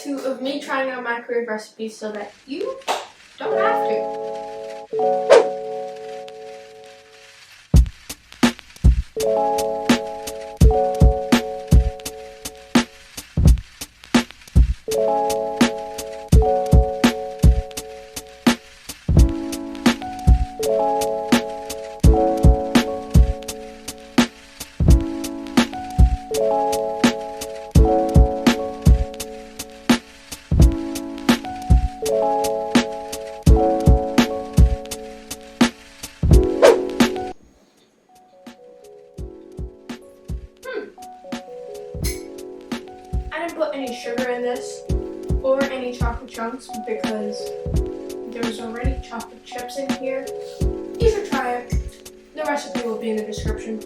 part 2 of me trying out microwave recipes so that you don't have to. I didn't put any sugar in this or any chocolate chunks because there's already chocolate chips in here. You should try it. The recipe will be in the description.